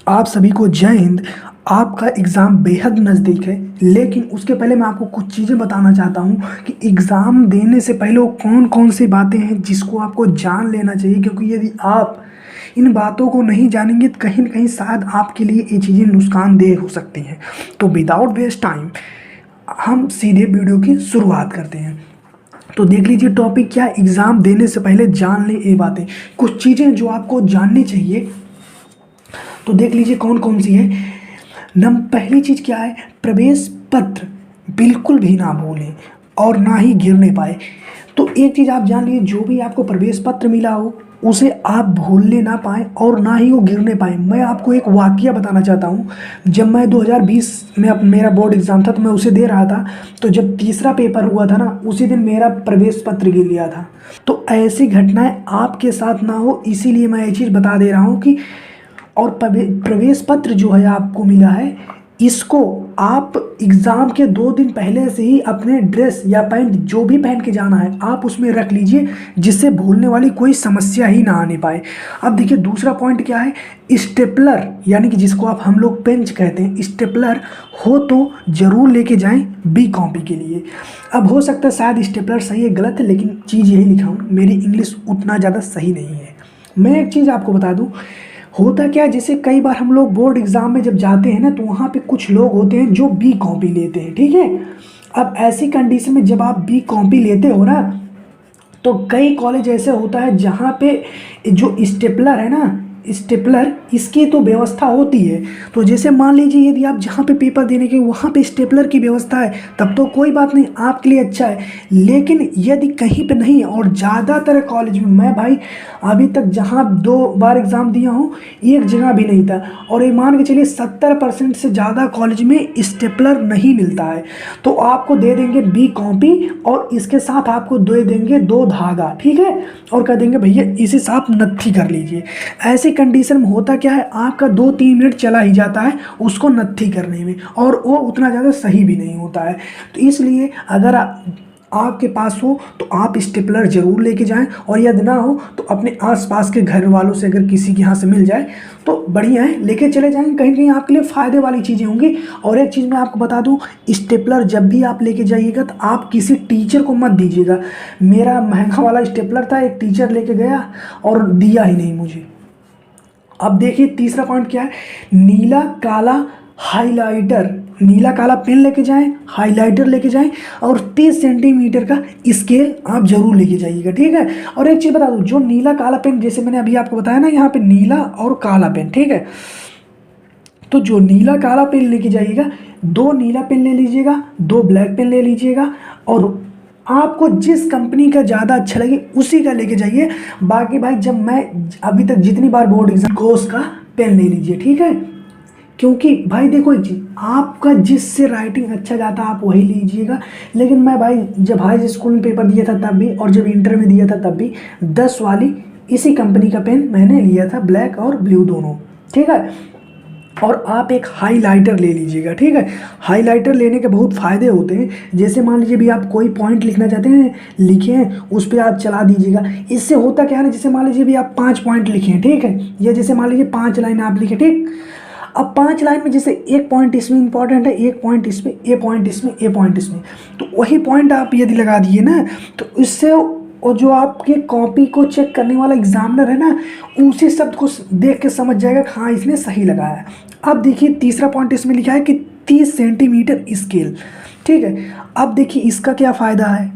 आप सभी को जय हिंद। आपका एग्ज़ाम बेहद नज़दीक है, लेकिन उसके पहले मैं आपको कुछ चीज़ें बताना चाहता हूँ कि एग्ज़ाम देने से पहले वो कौन कौन सी बातें हैं जिसको आपको जान लेना चाहिए, क्योंकि यदि आप इन बातों को नहीं जानेंगे तो कहीं ना कहीं शायद आपके लिए ये चीज़ें नुकसानदेह हो सकती हैं। तो विदाउट वेस्ट टाइम हम सीधे वीडियो की शुरुआत करते हैं। तो देख लीजिए टॉपिक क्या है, एग्ज़ाम देने से पहले जान लें ये बातें, कुछ चीज़ें जो आपको जाननी चाहिए। तो देख लीजिए कौन कौन सी है। पहली चीज़ क्या है, प्रवेश पत्र बिल्कुल भी ना भूलें और ना ही गिरने पाए। तो एक चीज़ आप जान लीजिए, जो भी आपको प्रवेश पत्र मिला हो उसे आप भूलने ना पाएँ और ना ही वो गिरने पाए। मैं आपको एक वाकया बताना चाहता हूँ। जब मैं 2020 में मेरा बोर्ड एग्ज़ाम था तो मैं उसे दे रहा था, तो जब तीसरा पेपर हुआ था ना, उसी दिन मेरा प्रवेश पत्र गिर गया था। तो ऐसी घटनाएं आपके साथ ना हो, इसीलिए मैं ये चीज़ बता दे रहा हूँ कि और प्रवेश पत्र जो है आपको मिला है, इसको आप एग्ज़ाम के 2 दिन पहले से ही अपने ड्रेस या पैंट जो भी पहन के जाना है आप उसमें रख लीजिए, जिससे भूलने वाली कोई समस्या ही ना आने पाए। अब देखिए दूसरा पॉइंट क्या है, स्टेपलर यानी कि जिसको आप हम लोग पेंच कहते हैं, स्टेपलर हो तो ज़रूर लेके जाएं बी कॉपी के लिए। अब हो सकता है शायद स्टेपलर सही है गलत है, लेकिन चीज़ यही लिखा हूँ, मेरी इंग्लिश उतना ज़्यादा सही नहीं है। मैं एक चीज़ आपको बता दूँ, होता क्या है, जैसे कई बार हम लोग बोर्ड एग्ज़ाम में जब जाते हैं ना, तो वहाँ पे कुछ लोग होते हैं जो बी कॉपी लेते हैं, ठीक है। अब ऐसी कंडीशन में जब आप बी कॉपी लेते हो ना, तो कई कॉलेज ऐसे होता है जहाँ पे जो स्टेपलर है ना, स्टेपलर इसकी तो व्यवस्था होती है। तो जैसे मान लीजिए यदि आप जहाँ पे पेपर देने के वहाँ पे स्टेपलर की व्यवस्था है, तब तो कोई बात नहीं, आपके लिए अच्छा है। लेकिन यदि कहीं पे नहीं, और ज़्यादातर कॉलेज में, मैं भाई अभी तक जहाँ 2 बार एग्ज़ाम दिया हूँ एक जगह भी नहीं था, और ये मान के चलिए 70% से ज़्यादा कॉलेज में स्टेपलर नहीं मिलता है। तो आपको दे देंगे बी कॉपी और इसके साथ आपको दे देंगे 2 धागा, ठीक है, और कह देंगे भैया इसी से आप नत्थी कर लीजिए। ऐसी कंडीशन में होता क्या है, आपका 2-3 मिनट चला ही जाता है उसको नत्थी करने में, और वो उतना ज़्यादा सही भी नहीं होता है। तो इसलिए अगर आपके पास हो तो आप स्टेपलर ज़रूर लेके जाएं, और यदि ना हो तो अपने आसपास के घर वालों से अगर किसी के यहाँ से मिल जाए तो बढ़िया है, लेके चले जाएं, कहीं कहीं आपके लिए फ़ायदे वाली चीज़ें होंगी। और एक चीज़ मैं आपको बता दूं, स्टेपलर जब भी आप लेके जाइएगा तो आप किसी टीचर को मत दीजिएगा। मेरा महंगा वाला स्टेपलर था, एक टीचर लेके गया और दिया ही नहीं मुझे। अब देखिए तीसरा पॉइंट क्या है, नीला काला हाइलाइटर, नीला काला पेन लेके जाएं, हाइलाइटर लेके जाएं, और 30 सेंटीमीटर का स्केल आप जरूर लेके जाइएगा, ठीक है। और एक चीज़ बता दूं, जो नीला काला पेन, जैसे मैंने अभी आपको बताया ना, यहाँ पे नीला और काला पेन, ठीक है। तो जो नीला काला पेन लेके जाइएगा, 2 नीला पेन ले लीजिएगा, 2 ब्लैक पेन ले लीजिएगा, और आपको जिस कंपनी का ज़्यादा अच्छा लगे उसी का लेके जाइए। बाकी भाई जब मैं अभी तक जितनी बार बोर्ड एग्जाम कोर्स का पेन ले लीजिए, ठीक है। क्योंकि भाई देखो एक चीज़, आपका जिससे राइटिंग अच्छा जाता है आप वही लीजिएगा। लेकिन मैं भाई जब हाई स्कूल में पेपर दिया था तब भी, और जब इंटर में दिया था तब भी 10 वाली इसी कंपनी का पेन मैंने लिया था, ब्लैक और ब्लू दोनों, ठीक है। और आप एक हाइलाइटर ले लीजिएगा, ठीक है। हाइलाइटर लेने के बहुत फ़ायदे होते हैं। जैसे मान लीजिए भी आप कोई पॉइंट लिखना चाहते हैं, लिखे हैं, उस पर आप चला दीजिएगा। इससे होता क्या है ना, जैसे मान लीजिए भी आप 5 पॉइंट लिखे हैं, ठीक है, या जैसे मान लीजिए 5 लाइन आप लिखे, ठीक। अब 5 लाइन में जैसे एक पॉइंट इसमें इंपॉर्टेंट है, एक पॉइंट इसमें, ए पॉइंट इसमें, ए पॉइंट इसमें, तो वही पॉइंट आप यदि लगा दिए ना, तो इससे और जो आपके कॉपी को चेक करने वाला एग्जामिनर है ना, उसी शब्द को देख के समझ जाएगा कि हाँ इसने सही लगाया है। अब देखिए तीसरा पॉइंट इसमें लिखा है कि 30 सेंटीमीटर स्केल, ठीक है। अब देखिए इसका क्या फ़ायदा है,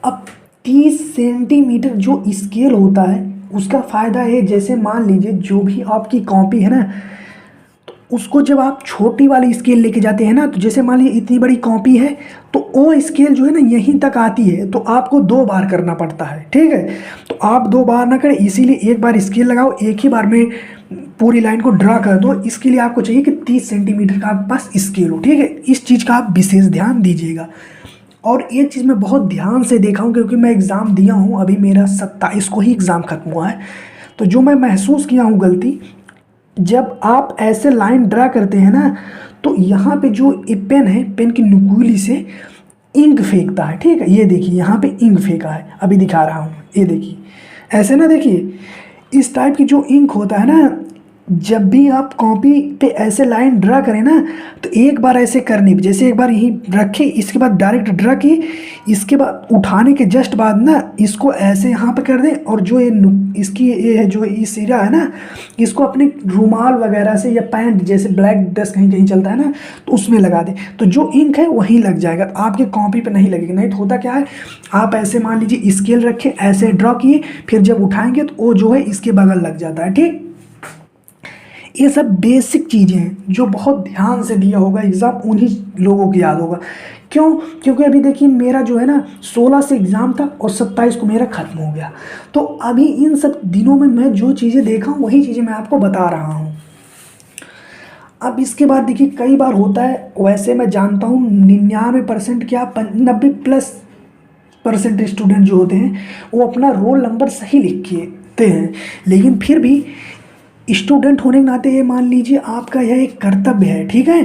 अब 30 सेंटीमीटर जो स्केल होता है उसका फ़ायदा है, जैसे मान लीजिए जो भी आपकी कॉपी है ना, उसको जब आप छोटी वाली स्केल लेके जाते हैं ना, तो जैसे मान लीजिए इतनी बड़ी कॉपी है तो वो स्केल जो है ना यहीं तक आती है, तो आपको 2 बार करना पड़ता है, ठीक है। तो आप 2 बार ना करें, इसीलिए एक बार स्केल लगाओ, एक ही बार में पूरी लाइन को ड्रा कर दो। इसके लिए आपको चाहिए कि 30 सेंटीमीटर का आपके पास स्केल हो, ठीक है। इस चीज़ का आप विशेष ध्यान दीजिएगा। और एक चीज़ मैं बहुत ध्यान से देखा हूँ, क्योंकि मैं एग्ज़ाम दिया हूँ, अभी मेरा 27 को ही एग्ज़ाम खत्म हुआ है, तो जो मैं महसूस किया हूँ गलती, जब आप ऐसे लाइन ड्रा करते हैं ना, तो यहाँ पे जो पेन है, पेन की नुकीली से इंक फेंकता है, ठीक है। ये देखिए यहाँ पे इंक फेंका है, अभी दिखा रहा हूँ, ये देखिए ऐसे ना, देखिए इस टाइप की जो इंक होता है ना, जब भी आप कॉपी पे ऐसे लाइन ड्रा करें ना, तो एक बार ऐसे करनी, जैसे एक बार यहीं रखे, इसके बाद डायरेक्ट ड्रा की, इसके बाद उठाने के जस्ट बाद ना इसको ऐसे यहाँ पे कर दें, और जो ये इसकी ये है जो इस सिरा है ना, इसको अपने रुमाल वगैरह से या पैंट, जैसे ब्लैक ड्रेस कहीं कहीं चलता है ना, तो उसमें लगा दें, तो जो इंक है वहीं लग जाएगा, आपके कॉपी पे नहीं लगेगा। नहीं तो होता क्या है, आप ऐसे मान लीजिए स्केल रखे, ऐसे ड्रॉ किए, फिर जब उठाएंगे तो वो जो है इसके बगल लग जाता है। ठीक, ये सब बेसिक चीज़ें हैं जो बहुत ध्यान से दिया होगा एग्ज़ाम, उन्हीं लोगों को याद होगा। क्यों? क्योंकि अभी देखिए मेरा जो है ना 16 से एग्ज़ाम था और 27 को मेरा ख़त्म हो गया, तो अभी इन सब दिनों में मैं जो चीज़ें देखा हूँ वही चीज़ें मैं आपको बता रहा हूँ। अब इसके बाद देखिए कई बार होता है, वैसे मैं जानता हूँ 99% क्या 90+ % स्टूडेंट जो होते हैं वो अपना रोल नंबर सही लिख के हैं, लेकिन फिर भी स्टूडेंट होने के नाते ये मान लीजिए आपका यह एक कर्तव्य है, ठीक है,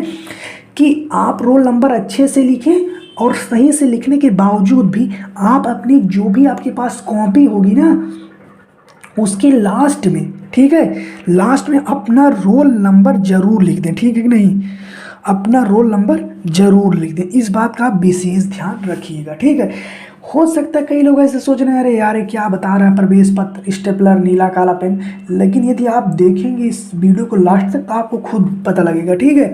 कि आप रोल नंबर अच्छे से लिखें, और सही से लिखने के बावजूद भी आप अपनी जो भी आपके पास कॉपी होगी ना उसके लास्ट में, ठीक है, लास्ट में अपना रोल नंबर जरूर लिख दें। ठीक है कि नहीं, अपना रोल नंबर जरूर लिख दें, इस बात का विशेष ध्यान रखिएगा। ठीक है, हो सकता है कई लोग ऐसे सोच रहे हैं अरे यार ये क्या बता रहा है, प्रवेश पत्र, स्टेपलर, नीला काला पेन, लेकिन यदि आप देखेंगे इस वीडियो को लास्ट तक तो आपको खुद पता लगेगा। ठीक है,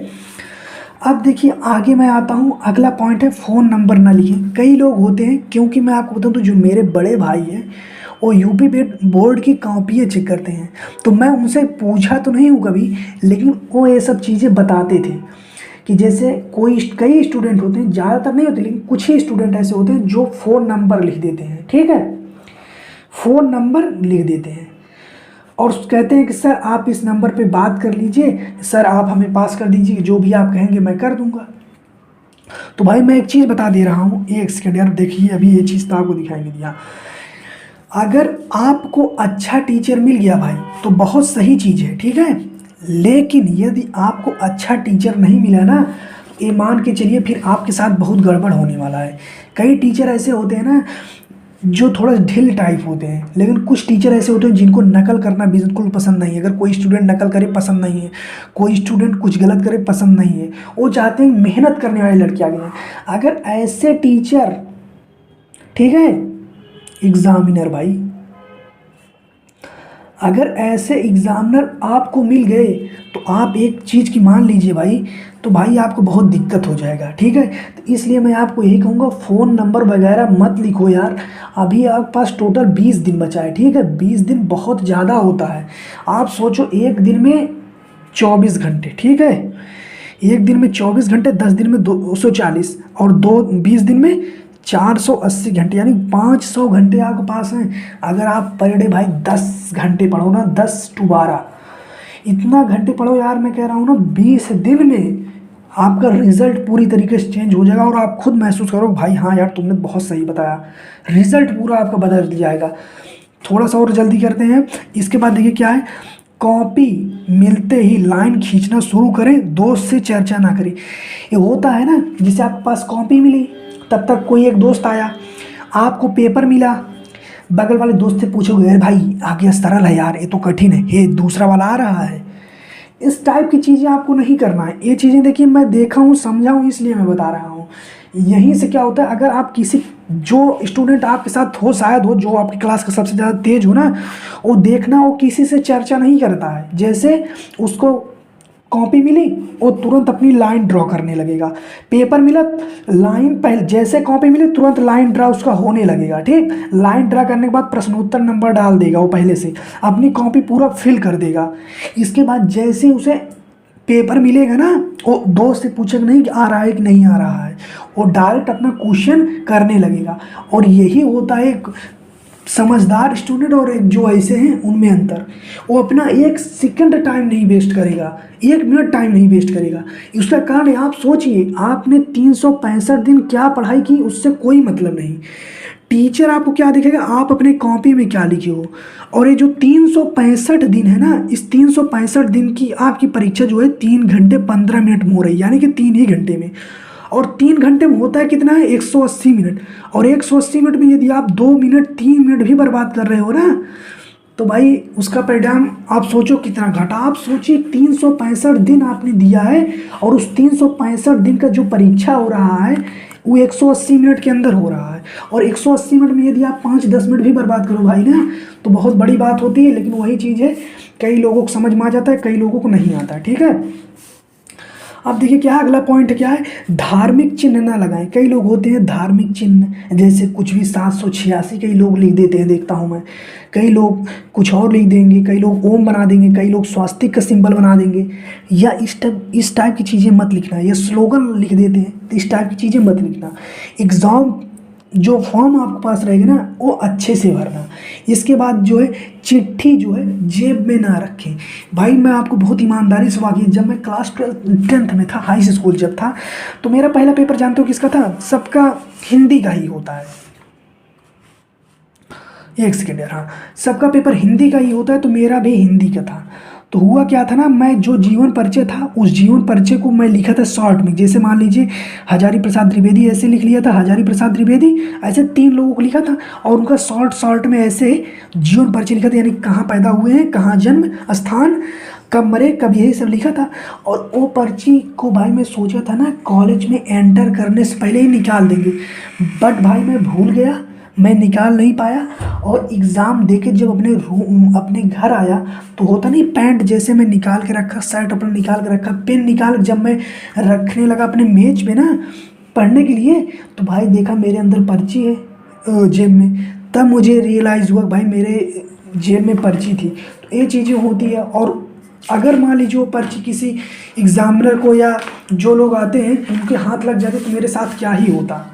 अब देखिए आगे मैं आता हूँ, अगला पॉइंट है फ़ोन नंबर ना लिखें। कई लोग होते हैं, क्योंकि मैं आपको बताऊँ तो जो मेरे बड़े भाई हैं वो यूपी बोर्ड की कॉपियाँ चेक करते हैं, तो मैं उनसे पूछा तो नहीं हूँ कभी, लेकिन वो ये सब चीज़ें बताते थे कि जैसे कई स्टूडेंट होते हैं, ज़्यादातर नहीं होते लेकिन कुछ ही स्टूडेंट ऐसे होते हैं जो फ़ोन नंबर लिख देते हैं। ठीक है, फ़ोन नंबर लिख देते हैं और कहते हैं कि सर आप इस नंबर पे बात कर लीजिए, सर आप हमें पास कर दीजिए, जो भी आप कहेंगे मैं कर दूंगा। तो भाई मैं एक चीज़ बता दे रहा हूँ, एक सेकेंड यार, देखिए अभी ये चीज़ तो आपको दिखाई नहीं दिया। अगर आपको अच्छा टीचर मिल गया भाई तो बहुत सही चीज़ है, ठीक है, लेकिन यदि आपको अच्छा टीचर नहीं मिला ना, ये मान के चलिए फिर आपके साथ बहुत गड़बड़ होने वाला है। कई टीचर ऐसे होते हैं ना जो थोड़ा ढिल टाइप होते हैं, लेकिन कुछ टीचर ऐसे होते हैं जिनको नकल करना बिल्कुल पसंद नहीं है। अगर कोई स्टूडेंट नकल करे पसंद नहीं है, कोई स्टूडेंट कुछ गलत करे पसंद नहीं है, वो चाहते हैं मेहनत करने वाले लड़के आगे हैं। अगर ऐसे टीचर, ठीक है एग्जामिनर भाई, अगर ऐसे एग्जामिनर आपको मिल गए तो आप एक चीज़ की मान लीजिए भाई, तो भाई आपको बहुत दिक्कत हो जाएगा। ठीक है, तो इसलिए मैं आपको यही कहूँगा फ़ोन नंबर वगैरह मत लिखो यार। अभी आपके पास टोटल 20 दिन बचा है। ठीक है, 20 दिन बहुत ज़्यादा होता है। आप सोचो एक दिन में 24 घंटे, ठीक है, एक दिन में 24 घंटे, 10 दिन में 240, और 20 दिन में 480 घंटे, यानी 500 घंटे आपके पास हैं। अगर आप पर डे भाई 10 घंटे पढ़ो ना, 10 to 12 इतना घंटे पढ़ो यार, मैं कह रहा हूँ ना 20 दिन में आपका रिजल्ट पूरी तरीके से चेंज हो जाएगा, और आप खुद महसूस करो भाई हाँ यार तुमने बहुत सही बताया, रिजल्ट पूरा आपका बदल जाएगा। थोड़ा सा और जल्दी करते हैं। इसके बाद देखिए क्या है, कॉपी मिलते ही लाइन खींचना शुरू करें, दोस्त से चर्चा ना करें। ये होता है ना, जैसे आपके पास कॉपी मिली, तब तक कोई एक दोस्त आया, आपको पेपर मिला, बगल वाले दोस्त से पूछोगे अरे भाई आगे सरल है यार, ये तो कठिन है, ये दूसरा वाला आ रहा है। इस टाइप की चीज़ें आपको नहीं करना है। ये चीज़ें देखिए मैं देखा हूँ, समझा हूँ, इसलिए मैं बता रहा हूँ। यहीं से क्या होता है, अगर आप किसी जो स्टूडेंट आपके साथ हो, शायद हो, जो आपकी क्लास का सबसे ज़्यादा तेज हो ना, वो देखना वो किसी से चर्चा नहीं करता है। जैसे उसको कॉपी मिली वो तुरंत अपनी लाइन ड्रॉ करने लगेगा, पेपर मिला लाइन पहले, जैसे कॉपी मिली तुरंत लाइन ड्रा उसका होने लगेगा। ठीक, लाइन ड्रा करने के बाद प्रश्नोत्तर नंबर डाल देगा, वो पहले से अपनी कॉपी पूरा फिल कर देगा। इसके बाद जैसे उसे पेपर मिलेगा ना, वो दोस्त से पूछेगा नहीं कि आ रहा है कि नहीं आ रहा है, वो डायरेक्ट अपना क्वेश्चन करने लगेगा। और यही होता है एक समझदार स्टूडेंट और एक जो ऐसे हैं उनमें अंतर। वो अपना एक सेकंड टाइम नहीं वेस्ट करेगा, 1 मिनट टाइम नहीं वेस्ट करेगा। उसका कारण है, आप सोचिए आपने 365 दिन क्या पढ़ाई की, उससे कोई मतलब नहीं। टीचर आपको क्या दिखेगा, आप अपने कॉपी में क्या लिखे हो। और ये जो 365 दिन है ना, इस 365 दिन की आपकी परीक्षा जो है 3 घंटे 15 मिनट में हो रही है, यानी कि 3 ही घंटे में। और 3 घंटे में होता है कितना है, 180 मिनट। और 180 मिनट में यदि आप 2 मिनट 3 मिनट भी बर्बाद कर रहे हो ना, तो भाई उसका परिणाम आप सोचो कितना घटा। आप सोचिए 365 दिन आपने दिया है और उस 365 दिन का जो परीक्षा हो रहा है वो 180 मिनट के अंदर हो रहा है। और 180 मिनट में यदि आप 5-10 मिनट भी बर्बाद करो भाई ना, तो बहुत बड़ी बात होती है। लेकिन वही चीज़ है, कई लोगों को समझ में आ जाता है, कई लोगों को नहीं आता है। ठीक है, अब देखिए क्या अगला पॉइंट क्या है, धार्मिक चिन्ह ना लगाएं। कई लोग होते हैं धार्मिक चिन्ह, जैसे कुछ भी 786 कई लोग लिख देते हैं, देखता हूँ मैं। कई लोग कुछ और लिख देंगे, कई लोग ओम बना देंगे, कई लोग स्वास्तिक का सिंबल बना देंगे। या इस टाइप की चीज़ें मत लिखना। या स्लोगन लिख देते हैं, तो इस टाइप की चीज़ें मत लिखना। एग्ज़ाम जो फॉर्म आपके पास रहेगा ना वो अच्छे से भरना। इसके बाद जो है चिट्ठी जो है जेब में ना रखें। भाई मैं आपको बहुत ईमानदारी से वाकई, जब मैं क्लास 10th में था, हाई स्कूल जब था, तो मेरा पहला पेपर जानते हो किसका था? सबका हिंदी का ही होता है। एक सेकेंड यार, हाँ सबका पेपर हिंदी का ही होता है, तो मेरा भी हिंदी का था। तो हुआ क्या था ना, मैं जो जीवन परिचय था उस जीवन परिचय को मैं लिखा था शॉर्ट में। जैसे मान लीजिए हजारी प्रसाद द्विवेदी ऐसे लिख लिया था, हजारी प्रसाद द्विवेदी ऐसे 3 लोगों को लिखा था, और उनका शॉर्ट में ऐसे जीवन परिचय लिखा था, यानी कहाँ पैदा हुए हैं, कहाँ जन्म स्थान, कब मरे, कब, यही सब लिखा था। और वो पर्ची को भाई मैं सोचा था ना कॉलेज में एंटर करने से पहले ही निकाल देंगे, बट भाई मैं भूल गया, मैं निकाल नहीं पाया। और एग्ज़ाम देके जब अपने घर आया, तो होता नहीं पैंट जैसे मैं निकाल के रखा, शर्ट अपना निकाल के रखा, पेन निकाल जब मैं रखने लगा अपने मेज पे ना पढ़ने के लिए, तो भाई देखा मेरे अंदर पर्ची है जेब में। तब मुझे रियलाइज़ हुआ भाई मेरे जेब में पर्ची थी। तो ये चीज़ें होती है। और अगर मान लीजिए वो पर्ची किसी एग्जामिनर को या जो लोग आते हैं उनके हाथ लग जाते, तो मेरे साथ क्या ही होता।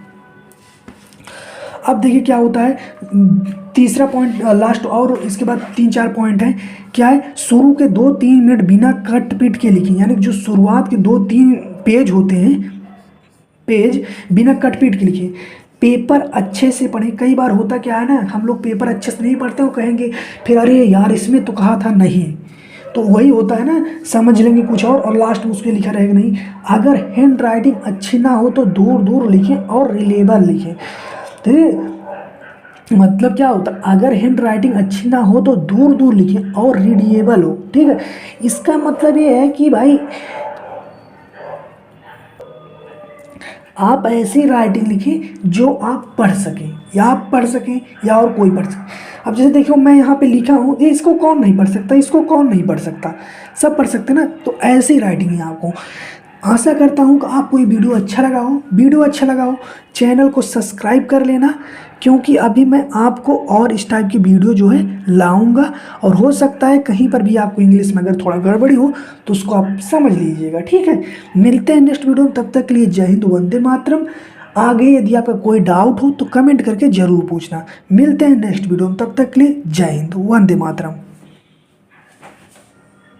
अब देखिए क्या होता है, तीसरा पॉइंट लास्ट, और इसके बाद 3-4 पॉइंट हैं। क्या है, शुरू के 2-3 मिनट बिना कट पीट के लिखें। यानी जो शुरुआत के 2-3 पेज होते हैं, पेज बिना कट पीट के लिखें। पेपर अच्छे से पढ़ें। कई बार होता क्या है ना, हम लोग पेपर अच्छे से नहीं पढ़ते, वो कहेंगे फिर अरे यार इसमें तो कहा था नहीं, तो वही होता है ना, समझ लेंगे कुछ और लास्ट में उसके लिखा रहेगा नहीं। अगर हैंड राइटिंग अच्छी ना हो तो दूर दूर लिखें और रिलेबल लिखें। ठीक, मतलब क्या होता है, अगर हैंड राइटिंग अच्छी ना हो तो दूर दूर लिखें और रीडेबल हो। ठीक है, इसका मतलब ये है कि भाई आप ऐसी राइटिंग लिखें जो आप पढ़ सकें, या आप पढ़ सकें या और कोई पढ़ सके। अब जैसे देखियो मैं यहाँ पे लिखा हूँ, ये इसको कौन नहीं पढ़ सकता, इसको कौन नहीं पढ़ सकता, सब पढ़ सकते ना। तो ऐसी राइटिंग है आपको। आशा करता हूँ कि आपको ये वीडियो अच्छा लगा हो। वीडियो अच्छा लगा हो चैनल को सब्सक्राइब कर लेना, क्योंकि अभी मैं आपको और इस टाइप की वीडियो जो है लाऊंगा। और हो सकता है कहीं पर भी आपको इंग्लिश में अगर थोड़ा गड़बड़ी हो तो उसको आप समझ लीजिएगा। ठीक है, मिलते हैं नेक्स्ट वीडियो में, तब तक के लिए जय हिंद, वंदे मातरम। आगे यदि आपका कोई डाउट हो तो कमेंट करके ज़रूर पूछना। मिलते हैं नेक्स्ट वीडियो में, तब तक के लिए जय हिंद, वंदे मातरम।